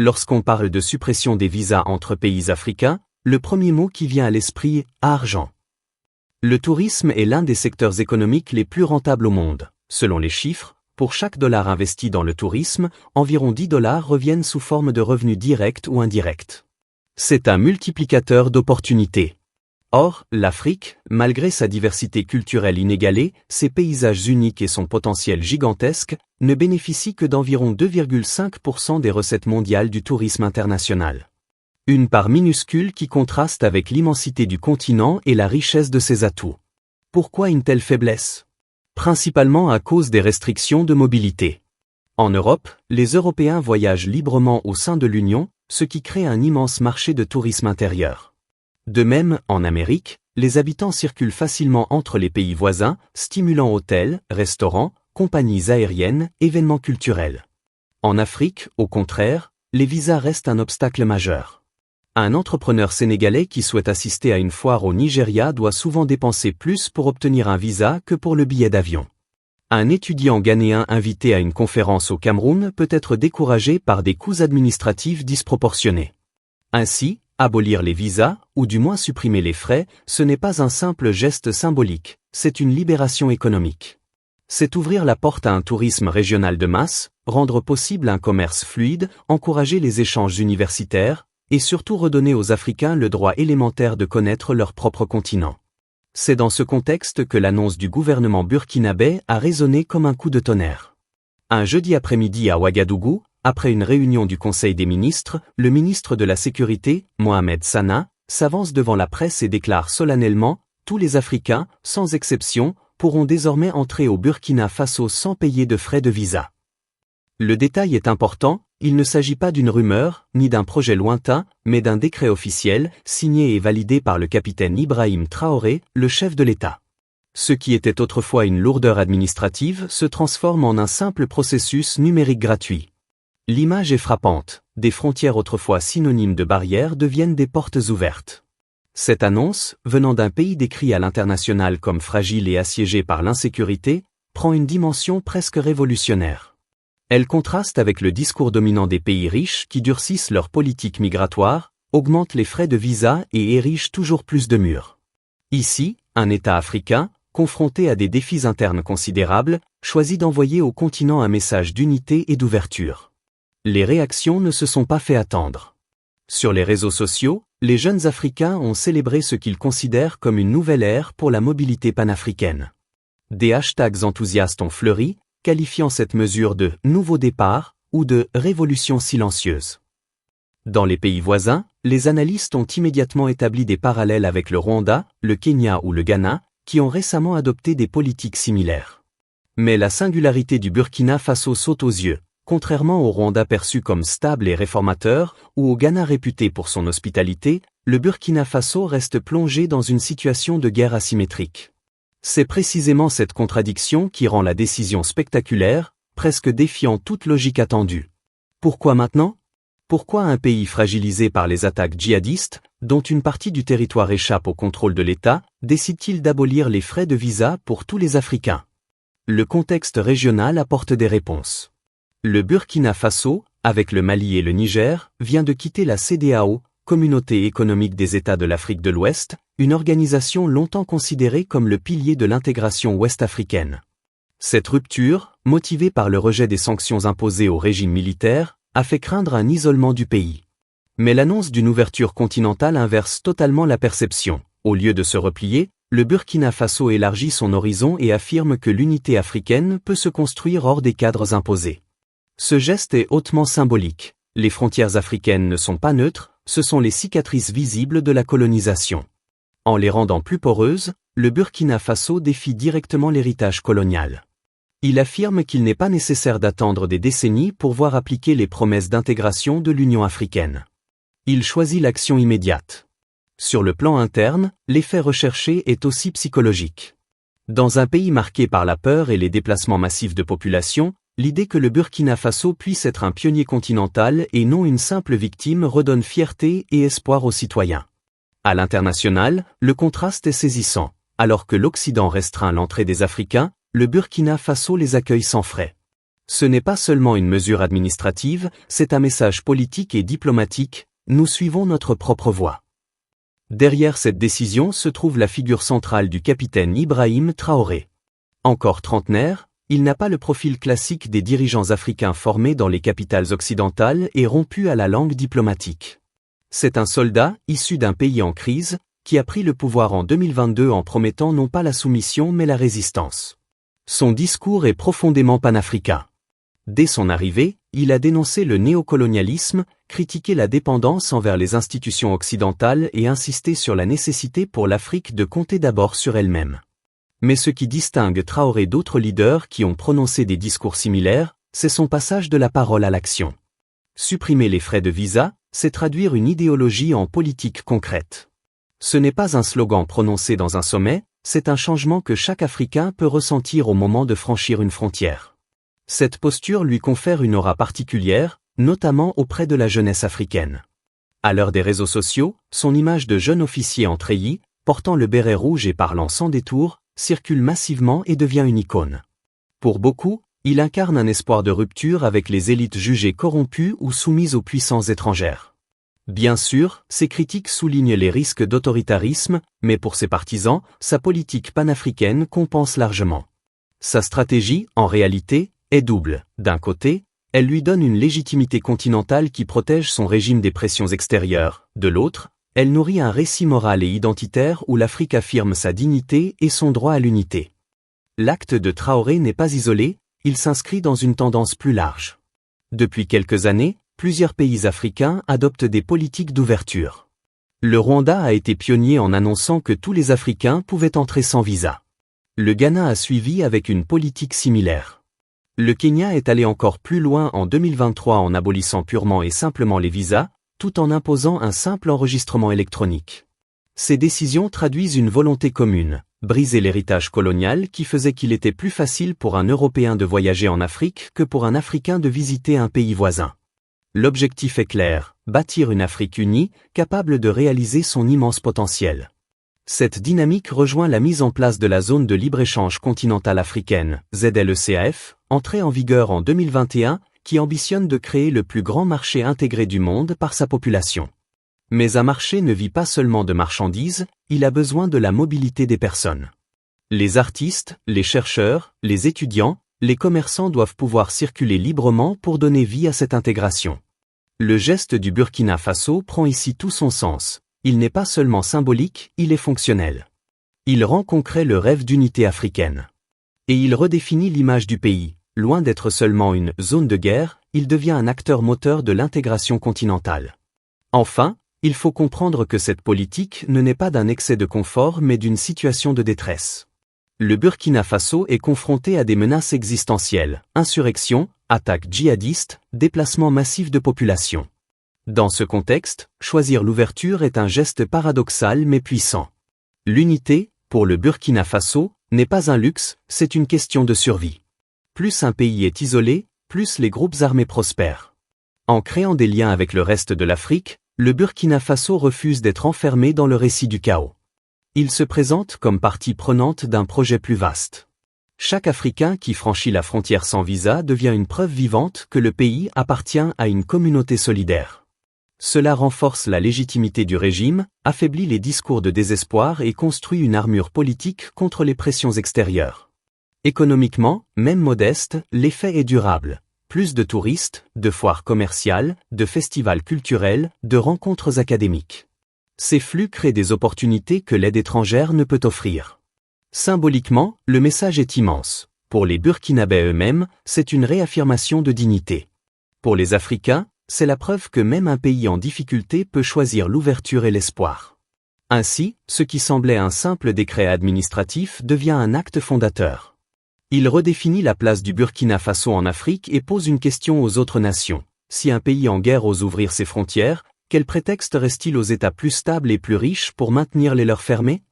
Lorsqu'on parle de suppression des visas entre pays africains, le premier mot qui vient à l'esprit est argent. Le tourisme est l'un des secteurs économiques les plus rentables au monde. Selon les chiffres, pour chaque dollar investi dans le tourisme, environ 10 dollars reviennent sous forme de revenus directs ou indirects. C'est un multiplicateur d'opportunités. Or, l'Afrique, malgré sa diversité culturelle inégalée, ses paysages uniques et son potentiel gigantesque, ne bénéficie que d'environ 2,5% des recettes mondiales du tourisme international. Une part minuscule qui contraste avec l'immensité du continent et la richesse de ses atouts. Pourquoi une telle faiblesse ? Principalement à cause des restrictions de mobilité. En Europe, les Européens voyagent librement au sein de l'Union, ce qui crée un immense marché de tourisme intérieur. De même, en Amérique, les habitants circulent facilement entre les pays voisins, stimulant hôtels, restaurants, compagnies aériennes, événements culturels. En Afrique, au contraire, les visas restent un obstacle majeur. Un entrepreneur sénégalais qui souhaite assister à une foire au Nigeria doit souvent dépenser plus pour obtenir un visa que pour le billet d'avion. Un étudiant ghanéen invité à une conférence au Cameroun peut être découragé par des coûts administratifs disproportionnés. Ainsi, abolir les visas, ou du moins supprimer les frais, ce n'est pas un simple geste symbolique, c'est une libération économique. C'est ouvrir la porte à un tourisme régional de masse, rendre possible un commerce fluide, encourager les échanges universitaires, et surtout redonner aux Africains le droit élémentaire de connaître leur propre continent. C'est dans ce contexte que l'annonce du gouvernement burkinabé a résonné comme un coup de tonnerre. Un jeudi après-midi à Ouagadougou, après une réunion du Conseil des ministres, le ministre de la Sécurité, Mohamed Sana, s'avance devant la presse et déclare solennellement « Tous les Africains, sans exception, pourront désormais entrer au Burkina Faso sans payer de frais de visa ». Le détail est important, il ne s'agit pas d'une rumeur, ni d'un projet lointain, mais d'un décret officiel, signé et validé par le capitaine Ibrahim Traoré, le chef de l'État. Ce qui était autrefois une lourdeur administrative se transforme en un simple processus numérique gratuit. L'image est frappante, des frontières autrefois synonymes de barrières deviennent des portes ouvertes. Cette annonce, venant d'un pays décrit à l'international comme fragile et assiégé par l'insécurité, prend une dimension presque révolutionnaire. Elle contraste avec le discours dominant des pays riches qui durcissent leur politique migratoire, augmentent les frais de visa et érigent toujours plus de murs. Ici, un État africain, confronté à des défis internes considérables, choisit d'envoyer au continent un message d'unité et d'ouverture. Les réactions ne se sont pas fait attendre. Sur les réseaux sociaux, les jeunes Africains ont célébré ce qu'ils considèrent comme une nouvelle ère pour la mobilité panafricaine. Des hashtags enthousiastes ont fleuri, qualifiant cette mesure de « nouveau départ » ou de « révolution silencieuse ». Dans les pays voisins, les analystes ont immédiatement établi des parallèles avec le Rwanda, le Kenya ou le Ghana, qui ont récemment adopté des politiques similaires. Mais la singularité du Burkina Faso saute aux yeux, contrairement au Rwanda perçu comme stable et réformateur, ou au Ghana réputé pour son hospitalité, le Burkina Faso reste plongé dans une situation de guerre asymétrique. C'est précisément cette contradiction qui rend la décision spectaculaire, presque défiant toute logique attendue. Pourquoi maintenant ? Pourquoi un pays fragilisé par les attaques djihadistes, dont une partie du territoire échappe au contrôle de l'État, décide-t-il d'abolir les frais de visa pour tous les Africains ? Le contexte régional apporte des réponses. Le Burkina Faso, avec le Mali et le Niger, vient de quitter la CEDEAO, Communauté économique des États de l'Afrique de l'Ouest, une organisation longtemps considérée comme le pilier de l'intégration ouest-africaine. Cette rupture, motivée par le rejet des sanctions imposées au régime militaire, a fait craindre un isolement du pays. Mais l'annonce d'une ouverture continentale inverse totalement la perception. Au lieu de se replier, le Burkina Faso élargit son horizon et affirme que l'unité africaine peut se construire hors des cadres imposés. Ce geste est hautement symbolique. Les frontières africaines ne sont pas neutres, ce sont les cicatrices visibles de la colonisation. En les rendant plus poreuses, le Burkina Faso défie directement l'héritage colonial. Il affirme qu'il n'est pas nécessaire d'attendre des décennies pour voir appliquer les promesses d'intégration de l'Union africaine. Il choisit l'action immédiate. Sur le plan interne, l'effet recherché est aussi psychologique. Dans un pays marqué par la peur et les déplacements massifs de population, l'idée que le Burkina Faso puisse être un pionnier continental et non une simple victime redonne fierté et espoir aux citoyens. À l'international, le contraste est saisissant. Alors que l'Occident restreint l'entrée des Africains, le Burkina Faso les accueille sans frais. Ce n'est pas seulement une mesure administrative, c'est un message politique et diplomatique, nous suivons notre propre voie. Derrière cette décision se trouve la figure centrale du capitaine Ibrahim Traoré. Encore trentenaire, il n'a pas le profil classique des dirigeants africains formés dans les capitales occidentales et rompus à la langue diplomatique. C'est un soldat, issu d'un pays en crise, qui a pris le pouvoir en 2022 en promettant non pas la soumission mais la résistance. Son discours est profondément panafricain. Dès son arrivée, il a dénoncé le néocolonialisme, critiqué la dépendance envers les institutions occidentales et insisté sur la nécessité pour l'Afrique de compter d'abord sur elle-même. Mais ce qui distingue Traoré d'autres leaders qui ont prononcé des discours similaires, c'est son passage de la parole à l'action. Supprimer les frais de visa, c'est traduire une idéologie en politique concrète. Ce n'est pas un slogan prononcé dans un sommet, c'est un changement que chaque Africain peut ressentir au moment de franchir une frontière. Cette posture lui confère une aura particulière, notamment auprès de la jeunesse africaine. À l'heure des réseaux sociaux, son image de jeune officier en treillis, portant le béret rouge et parlant sans détour, circule massivement et devient une icône. Pour beaucoup, il incarne un espoir de rupture avec les élites jugées corrompues ou soumises aux puissances étrangères. Bien sûr, ses critiques soulignent les risques d'autoritarisme, mais pour ses partisans, sa politique panafricaine compense largement. Sa stratégie, en réalité, est double. D'un côté, elle lui donne une légitimité continentale qui protège son régime des pressions extérieures. De l'autre, elle nourrit un récit moral et identitaire où l'Afrique affirme sa dignité et son droit à l'unité. L'acte de Traoré n'est pas isolé, il s'inscrit dans une tendance plus large. Depuis quelques années, plusieurs pays africains adoptent des politiques d'ouverture. Le Rwanda a été pionnier en annonçant que tous les Africains pouvaient entrer sans visa. Le Ghana a suivi avec une politique similaire. Le Kenya est allé encore plus loin en 2023 en abolissant purement et simplement les visas, tout en imposant un simple enregistrement électronique. Ces décisions traduisent une volonté commune, briser l'héritage colonial qui faisait qu'il était plus facile pour un Européen de voyager en Afrique que pour un Africain de visiter un pays voisin. L'objectif est clair, bâtir une Afrique unie, capable de réaliser son immense potentiel. Cette dynamique rejoint la mise en place de la zone de libre-échange continentale africaine, ZLECAF, entrée en vigueur en 2021, qui ambitionne de créer le plus grand marché intégré du monde par sa population. Mais un marché ne vit pas seulement de marchandises, il a besoin de la mobilité des personnes. Les artistes, les chercheurs, les étudiants, les commerçants doivent pouvoir circuler librement pour donner vie à cette intégration. Le geste du Burkina Faso prend ici tout son sens. Il n'est pas seulement symbolique, il est fonctionnel. Il rend concret le rêve d'unité africaine. Et il redéfinit l'image du pays. Loin d'être seulement une « zone de guerre », il devient un acteur moteur de l'intégration continentale. Enfin, il faut comprendre que cette politique ne naît pas d'un excès de confort mais d'une situation de détresse. Le Burkina Faso est confronté à des menaces existentielles, insurrections, attaques djihadistes, déplacements massifs de population. Dans ce contexte, choisir l'ouverture est un geste paradoxal mais puissant. L'unité, pour le Burkina Faso, n'est pas un luxe, c'est une question de survie. Plus un pays est isolé, plus les groupes armés prospèrent. En créant des liens avec le reste de l'Afrique, le Burkina Faso refuse d'être enfermé dans le récit du chaos. Il se présente comme partie prenante d'un projet plus vaste. Chaque Africain qui franchit la frontière sans visa devient une preuve vivante que le pays appartient à une communauté solidaire. Cela renforce la légitimité du régime, affaiblit les discours de désespoir et construit une armure politique contre les pressions extérieures. Économiquement, même modeste, l'effet est durable. Plus de touristes, de foires commerciales, de festivals culturels, de rencontres académiques. Ces flux créent des opportunités que l'aide étrangère ne peut offrir. Symboliquement, le message est immense. Pour les Burkinabés eux-mêmes, c'est une réaffirmation de dignité. Pour les Africains, c'est la preuve que même un pays en difficulté peut choisir l'ouverture et l'espoir. Ainsi, ce qui semblait un simple décret administratif devient un acte fondateur. Il redéfinit la place du Burkina Faso en Afrique et pose une question aux autres nations. Si un pays en guerre ose ouvrir ses frontières, quel prétexte reste-t-il aux États plus stables et plus riches pour maintenir les leurs fermées ?